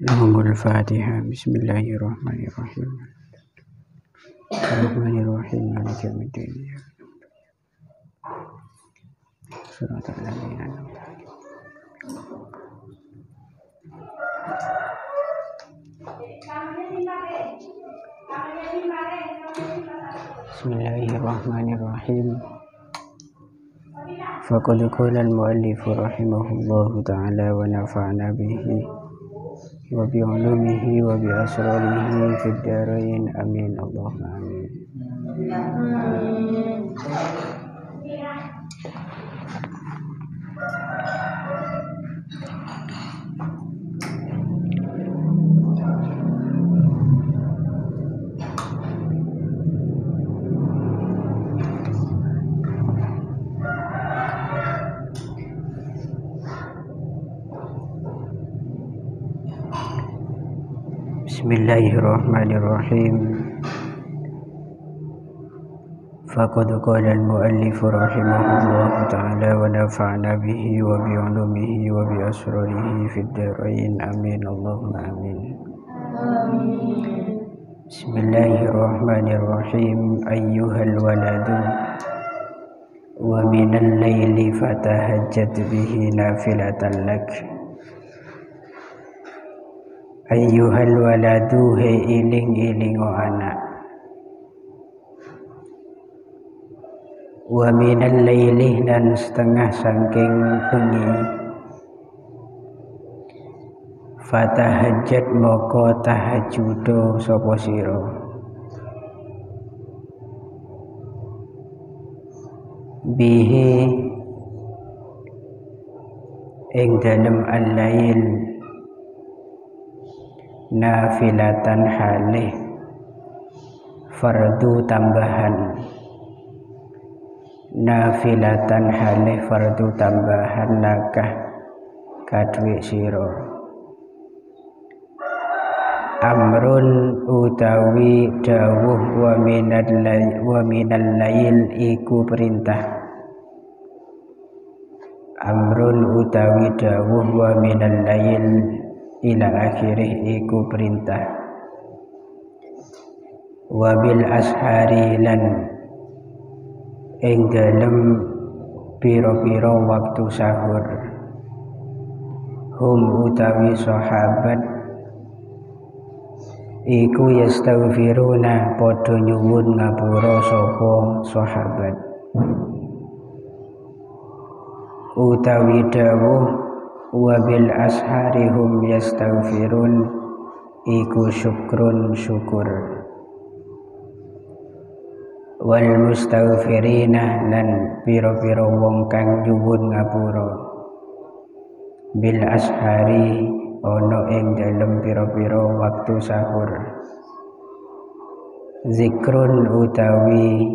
Lahumul Fatihah. Bismillahirrahmanirrahim. Ar-Rahmanirrahim. Maliki yaumiddin. Shiratal ladzina an'amta 'alaihim. Bismillahirrahmanirrahim. Faqad qala al-mu'allif rahimahullahu ta'ala wa nafa'na bihi wa bi'ulumihi wa bi asrarihi fid dharain amin Allahumma amin. Bismillahirrahmanirrahim. Faqad qala al-mu'allif rahimahullahu ta'ala wa nafa'na bihi wa bi 'ulumihi wa bi asrarihi fid dharain amin Allahumma amin. Bismillahirrahmanirrahim. Ayyuhal waladu wa minal laili fatahajjat bihi nafilatan lak. Ayyuhal waladu, he iling-iling o anak. Wa minal laili, dan setengah sangking bengi. Fatahajjat moko tahajjudo sapa sira. Bihi ing dalem al-lail nafilatan halih fardu tambahan. Nafilatan halih fardu tambahan lakah kadwe sira. Amrun utawi dawuh wa minal lail iku perintah. Amrun utawi dawuh wa minal lail ila akhirih iku perintah. Wabil ashari lan ing dalem pira-pira waktu sahur. Hum utawi sahabat iku yastaghfiruna padha nyuwun ngapura sapa sahabat. Utawi dawuh wabil ashari hum yastaghfirun iku syukrun syukur. Wal mustaghfirina lan pira-pira wong kang nyuwun ngapura. Bil ashari ana ing dalem pira-pira waktu sahur. Zikrun utawi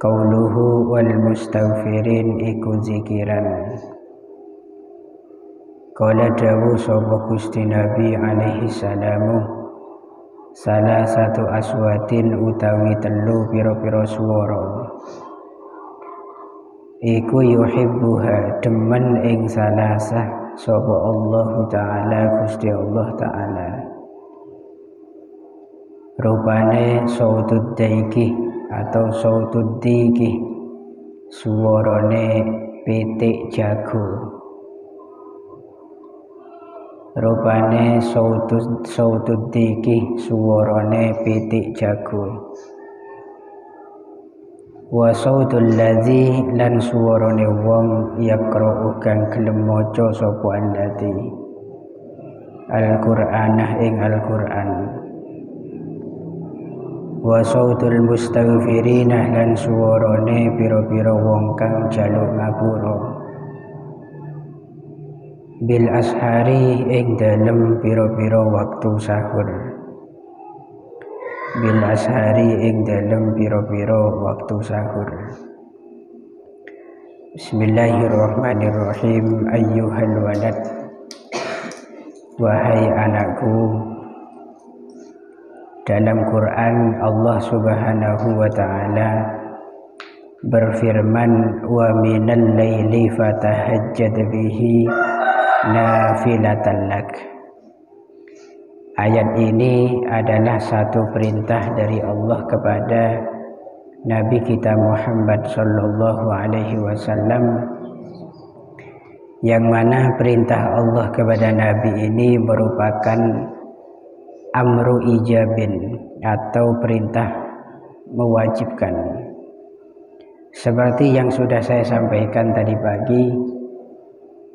qauluhu wal mustaghfirin iku zikiran. Kala dawu sapa Gusti Nabi alaihi salamu, salah satu aswatin utawi telu pira-pira swara. Iku yuhibbuha demen ing salasah sapa Allah Ta'ala Gusti Allah Ta'ala. Rupane sautud daiki atau sautud diki, suarane pitik jago. Rupane sautud diki, suarane pitik jago. Wa sautul ladzi lan suarane wong yaqra'u kang gelem maca sapa alladzi Al-Qur'anah ing Al-Qur'an. Wa sautul mustaghfirina lan suarane pira-pira wong kang jaluk ngapura. Bil ashari ing dalem pira-pira waktu sahur. Bil ashari ing dalem pira-pira waktu sahur. Bismillahirrahmanirrahim. Ayyuhal walad, wahai anakku. Dalam Quran Allah Subhanahu wa ta'ala berfirman, wa minal laili fatahajjad bihi nafilatan lak. Ayat ini adalah satu perintah dari Allah kepada Nabi kita Muhammad sallallahu alaihi wasallam, yang mana perintah Allah kepada Nabi ini merupakan amru ijabin atau perintah mewajibkan. Seperti yang sudah saya sampaikan tadi pagi,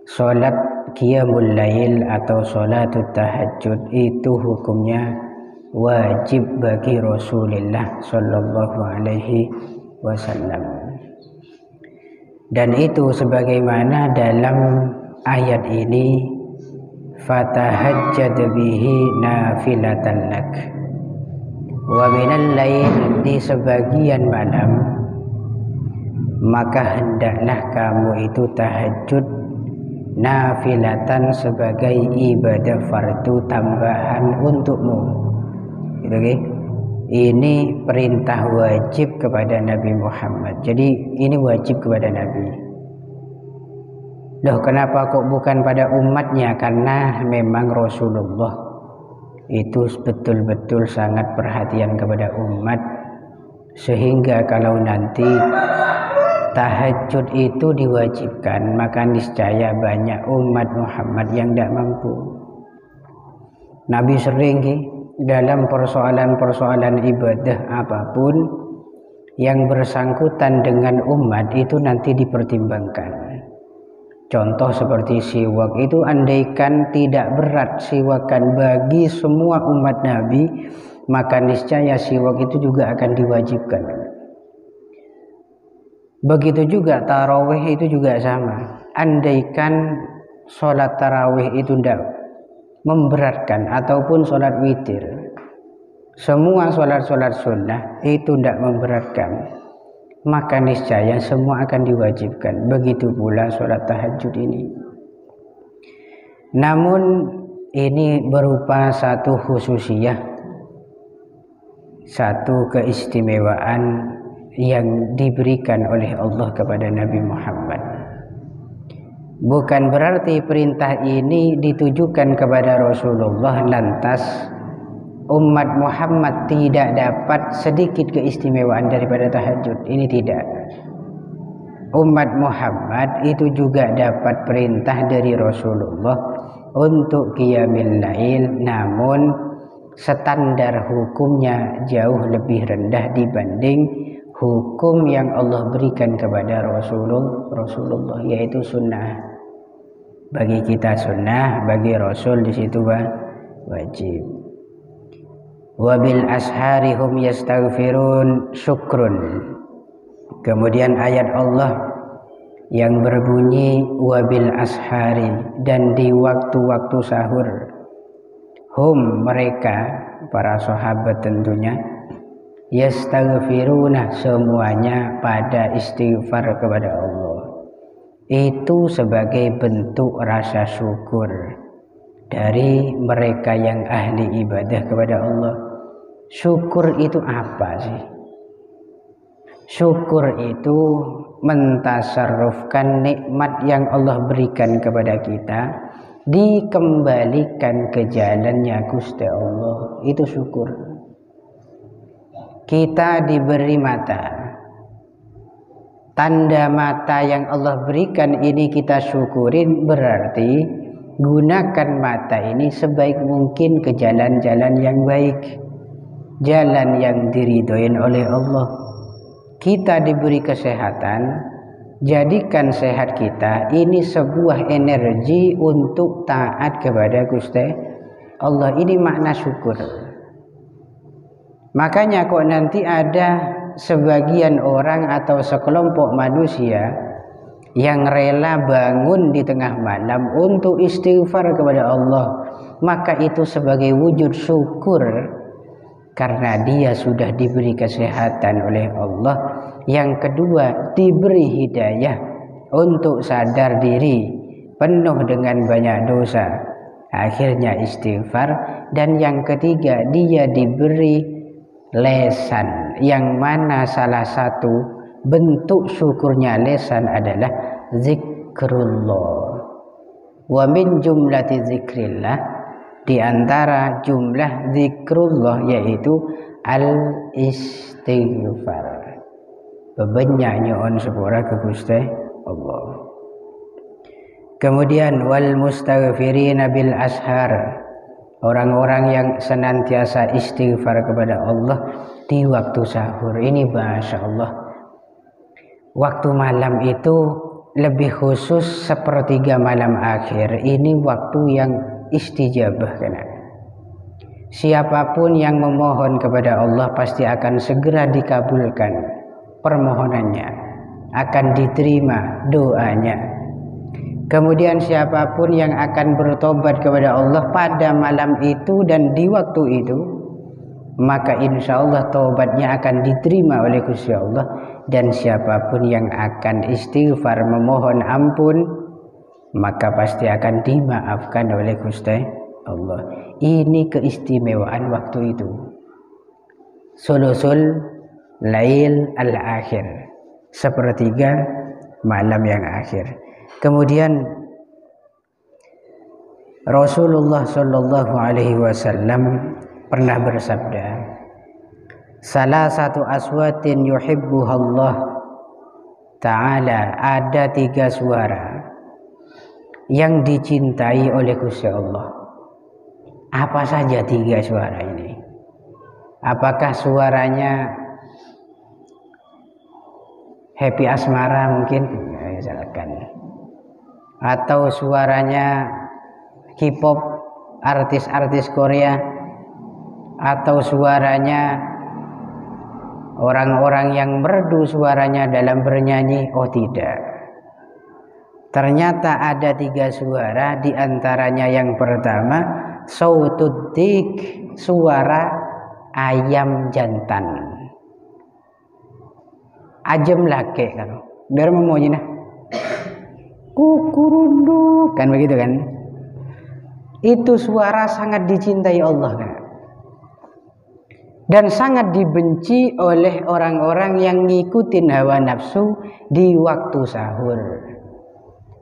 sholat qiyamul lail atau sholatul tahajud itu hukumnya wajib bagi Rasulullah sallallahu alaihi wasallam. Dan itu sebagaimana dalam ayat ini, fatahajjad bihi nafilatan lak wa minal lail, di sebagian malam maka hendaklah kamu itu tahajud nafilatan sebagai ibadah fardu tambahan untukmu. Gitu, okay? Ini perintah wajib kepada Nabi Muhammad. Jadi ini wajib kepada Nabi. Loh, kenapa kok bukan pada umatnya? Karena memang Rasulullah itu betul-betul sangat perhatian kepada umat, sehingga kalau nanti tahajud itu diwajibkan, maka niscaya banyak umat Muhammad yang tidak mampu. Nabi sering dalam persoalan-persoalan ibadah apapun yang bersangkutan dengan umat itu nanti dipertimbangkan. Contoh seperti siwak itu, andaikan tidak berat siwakan bagi semua umat Nabi, maka niscaya siwak itu juga akan diwajibkan. Begitu juga tarawih itu juga sama. Andaikan sholat tarawih itu tidak memberatkan, ataupun sholat witir, semua sholat-sholat sunnah itu tidak memberatkan, maka niscaya semua akan diwajibkan. Begitu pula sholat tahajud ini. Namun ini berupa satu khususiyah, satu keistimewaan yang diberikan oleh Allah kepada Nabi Muhammad. Bukan berarti perintah ini ditujukan kepada Rasulullah lantas umat Muhammad tidak dapat sedikit keistimewaan daripada tahajud. Ini tidak. Umat Muhammad itu juga dapat perintah dari Rasulullah untuk qiyamul lail, namun standar hukumnya jauh lebih rendah dibanding hukum yang Allah berikan kepada Rasulullah, yaitu sunnah. Bagi kita sunnah, bagi Rasul di situ wajib. Wabil ashari hum yastaghfirun syukrun. Kemudian ayat Allah yang berbunyi wabil ashari, dan di waktu-waktu sahur, hum mereka para sahabat tentunya, yastaghfiruna semuanya pada istighfar kepada Allah. Itu sebagai bentuk rasa syukur dari mereka yang ahli ibadah kepada Allah. Syukur itu apa sih? Syukur itu mentasarrufkan nikmat yang Allah berikan kepada kita, dikembalikan ke jalannya Gusti Allah. Itu syukur. Kita diberi mata, tanda mata yang Allah berikan ini kita syukurin, berarti gunakan mata ini sebaik mungkin ke jalan-jalan yang baik, jalan yang diridhoin oleh Allah. Kita diberi kesehatan, jadikan sehat kita ini sebuah energi untuk taat kepada Gusti Allah. Ini makna syukur. Makanya kok nanti ada sebagian orang atau sekelompok manusia yang rela bangun di tengah malam untuk istighfar kepada Allah, maka itu sebagai wujud syukur karena dia sudah diberi kesehatan oleh Allah. Yang kedua, diberi hidayah untuk sadar diri, penuh dengan banyak dosa, akhirnya istighfar. Dan yang ketiga, dia diberi lesan, yang mana salah satu bentuk syukurnya lesan adalah zikrullah. Wa min jumlati zikrillah, di antara jumlah zikrullah yaitu al-istighfar. Bebanyak nyoon sepura ke Gusti Allah. Kemudian wal mustaghfirina bil ashar, orang-orang yang senantiasa istighfar kepada Allah di waktu sahur. Ini Masya Allah, waktu malam itu lebih khusus sepertiga malam akhir. Ini waktu yang istijabah kena. Siapapun yang memohon kepada Allah pasti akan segera dikabulkan permohonannya, akan diterima doanya. Kemudian siapapun yang akan bertobat kepada Allah pada malam itu dan di waktu itu, maka insya Allah taubatnya akan diterima oleh Gusti Allah. Dan siapapun yang akan istighfar memohon ampun, maka pasti akan dimaafkan oleh Gusti Allah. Ini keistimewaan waktu itu, sulusul lail al-akhir, sepertiga malam yang akhir. Kemudian Rasulullah Shallallahu Alaihi Wasallam pernah bersabda, salah satu aswatin yuhibbuhallah ta'ala, ada 3 suara yang dicintai oleh Gusti Allah. Apa saja 3 suara ini? Apakah suaranya Happy Asmara mungkin? Misalkan. Atau suaranya K-pop, artis-artis Korea, atau suaranya orang-orang yang merdu suaranya dalam bernyanyi? Oh tidak, ternyata ada 3 suara. Di antaranya yang pertama sautudik, suara ayam jantan. Ajem lake kalau biar memojinya kukurunduk kan, begitu kan? Itu suara sangat dicintai Allah kan? Dan sangat dibenci oleh orang-orang yang ngikutin hawa nafsu di waktu sahur.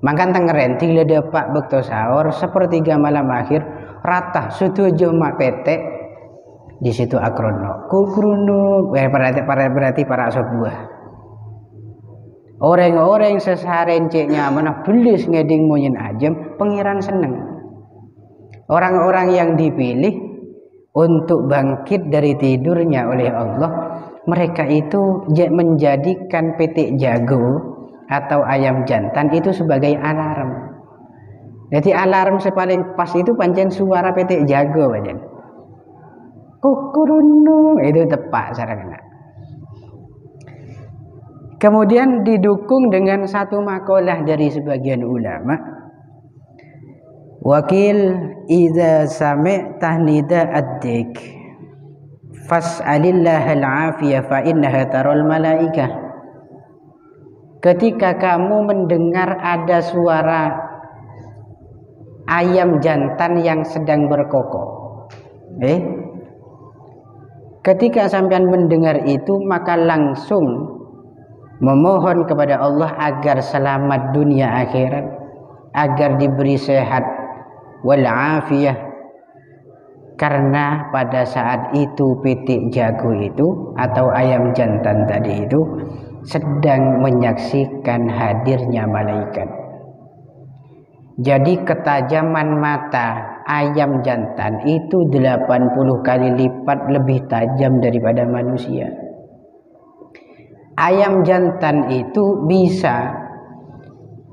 Maka tengeren tiga depak bekto sahur sepertiga malam akhir ratah setuju mak petek di situ akrono kukurunduk berarti para sebuah. Orang-orang sesaren ceknya mana belis ngeding monyin ajem, pengiran seneng. Orang-orang yang dipilih untuk bangkit dari tidurnya oleh Allah, mereka itu menjadikan petik jago atau ayam jantan itu sebagai alarm. Jadi alarm sepaling pas itu pancen suara petik jago pancen. Kukurunu itu tepat sarana. Kemudian didukung dengan satu makalah dari sebagian ulama. Wakil idza sami'ta nida ad-dik fas'alillah al-afiyah fa innaha taral malaikah. Ketika kamu mendengar ada suara ayam jantan yang sedang berkokok, ketika sampean mendengar itu maka langsung memohon kepada Allah agar selamat dunia akhirat, agar diberi sehat wal afiyah, karena pada saat itu pitik jago itu atau ayam jantan tadi itu sedang menyaksikan hadirnya malaikat. Jadi ketajaman mata ayam jantan itu 80 kali lipat lebih tajam daripada manusia. Ayam jantan itu bisa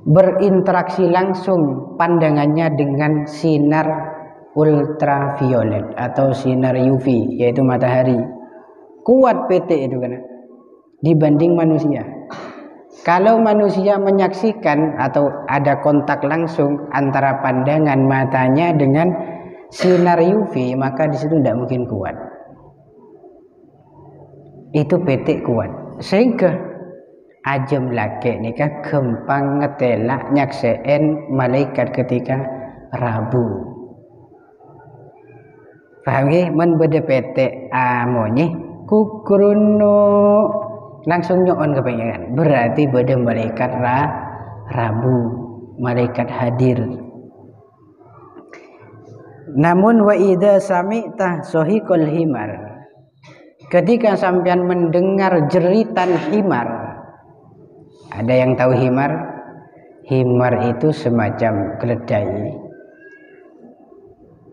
berinteraksi langsung pandangannya dengan sinar ultraviolet atau sinar UV, yaitu matahari. Kuat PT itu kan dibanding manusia. Kalau manusia menyaksikan atau ada kontak langsung antara pandangan matanya dengan sinar UV, maka di situ tidak mungkin kuat. Itu PT kuat. Sehingga ajem laki nikah gampang ngetelak nyakseen malaikat ketika Rabu. Paham nggih? Men bede PT amonye kukurunu langsung nyoon kepengen. Berarti bede malaikat Rabu, malaikat hadir. Namun wa idza sami'ta sohikul himar, ketika sampean mendengar jeritan himar. Ada yang tahu himar? Himar itu semacam keledai.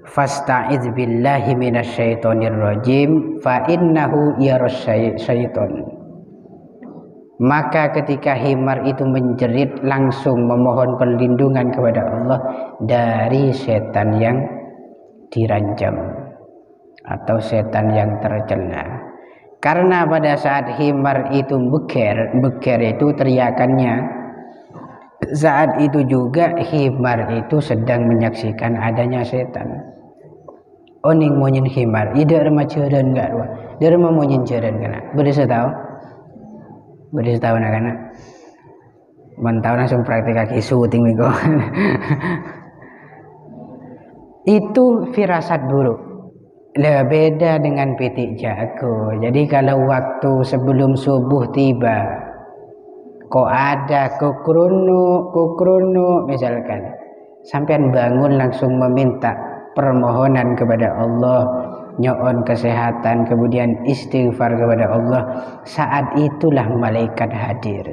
Fasta'iz billahi minasyaitonir rajim fa innahu syaiton. Maka ketika himar itu menjerit, langsung memohon perlindungan kepada Allah dari setan yang dirancam atau setan yang tercela. Karena pada saat himar itu beker itu teriakannya, saat itu juga himar itu sedang menyaksikan adanya setan. Oning monyin himar, ida remajaran enggak dua, dia monyin jaran kana. Berisa tahu anak-anak. Mentau langsung praktek kaki syuting minggu. Itu firasat buruk. Beda dengan pitik jago. Jadi kalau waktu sebelum subuh tiba, kok ada kukrono misalkan, sampean bangun langsung meminta permohonan kepada Allah, nyoon kesehatan, kemudian istighfar kepada Allah, saat itulah malaikat hadir.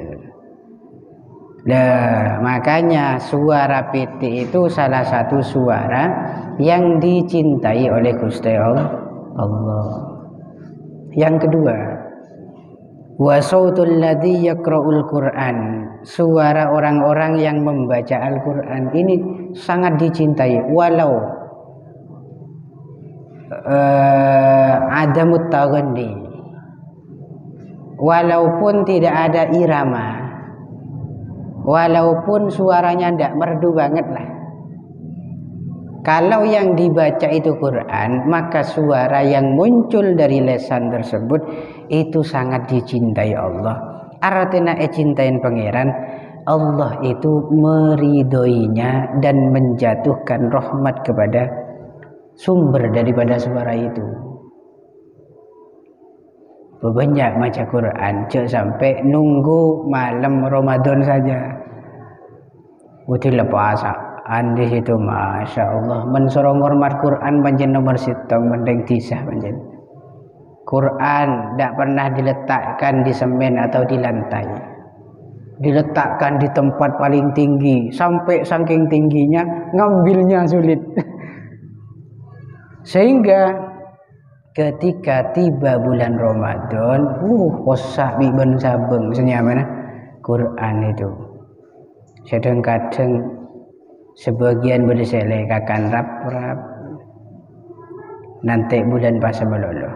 Makanya suara pitik itu salah satu suara yang dicintai oleh Gusti Allah. Yang kedua, wa sautul ladzi yaqra'ul Qur'an, suara orang-orang yang membaca Al-Qur'an ini sangat dicintai walau adamut taghanni, walaupun tidak ada irama, walaupun suaranya tidak merdu banget lah. Kalau yang dibaca itu Quran, maka suara yang muncul dari lesan tersebut itu sangat dicintai Allah. Artinya cintain pangeran, Allah itu meridhoinya dan menjatuhkan rahmat kepada sumber daripada suara itu. Banyak baca Quran, sampai nunggu malam Ramadan saja. Udah lepasaan di situ, masya Allah. Mensorong hormat Quran panjen nomor sitong mendeng tisah panjen. Quran tidak pernah diletakkan di semen atau di lantai. Diletakkan di tempat paling tinggi, sampai saking tingginya ngambilnya sulit. Sehingga ketika tiba bulan Ramadan, posak biben sabeng senyamana Quran itu. Kadang-kadang sebagian berselek akan rap-rap. Nanti bulan puasa melolo.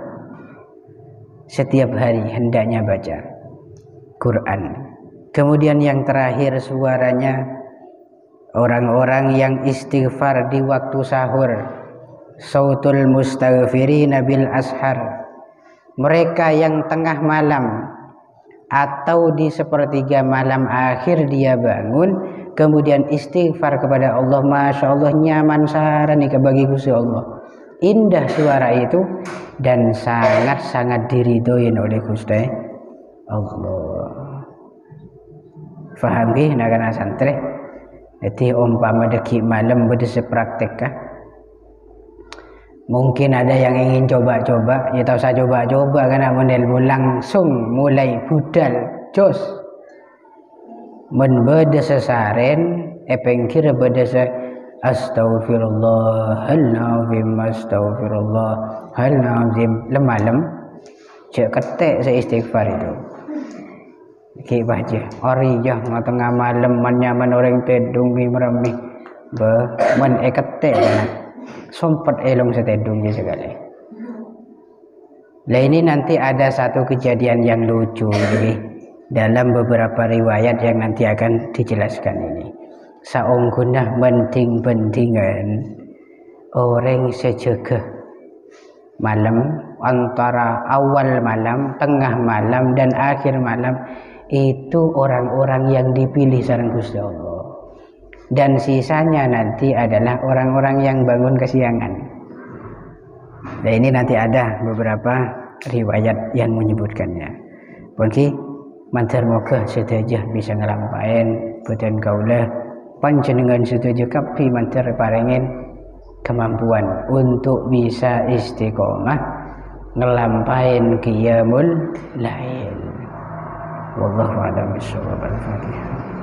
Setiap hari hendaknya baca Quran. Kemudian yang terakhir suaranya orang-orang yang istighfar di waktu sahur. Sautul mustaghfirina bil ashar, mereka yang tengah malam atau di sepertiga malam akhir dia bangun kemudian istighfar kepada Allah. Masya Allah, nyaman saran nih bagi Gusti Allah, indah suara itu dan sangat-sangat diridhoin oleh Gusti Allah. Faham gih nak kana santri? Jadi umpama deki malam bede sepraktek kah? Mungkin ada yang ingin coba-coba, ya tahu saya coba-coba karena model langsung mulai budal jos menbeda sesaren epengkir beda se astaghfirullahalazim astaghfirullahalazim lemalem cek ketek se istighfar itu ki baca oriyah tengah malam menyaman orang tedung meremih be men ketek sompat elong setedung sekali. Lah ini nanti ada satu kejadian yang lucu ini dalam beberapa riwayat yang nanti akan dijelaskan ini. Saunggunah penting-pentingan orang sejegah malam, antara awal malam, tengah malam dan akhir malam, itu orang-orang yang dipilih sareng Gusti Allah. Dan sisanya nanti adalah orang-orang yang bangun kesiangan. Nah ini nanti ada beberapa riwayat yang menyebutkannya. Bagi mantar moga sedaya bisa ngelampain boten kaulah panjenengan sedaya kapi mantar parengin kemampuan untuk bisa istiqomah ngelampain qiyamul lail. Wallahu a'lam bishawab. Al-Fatihah.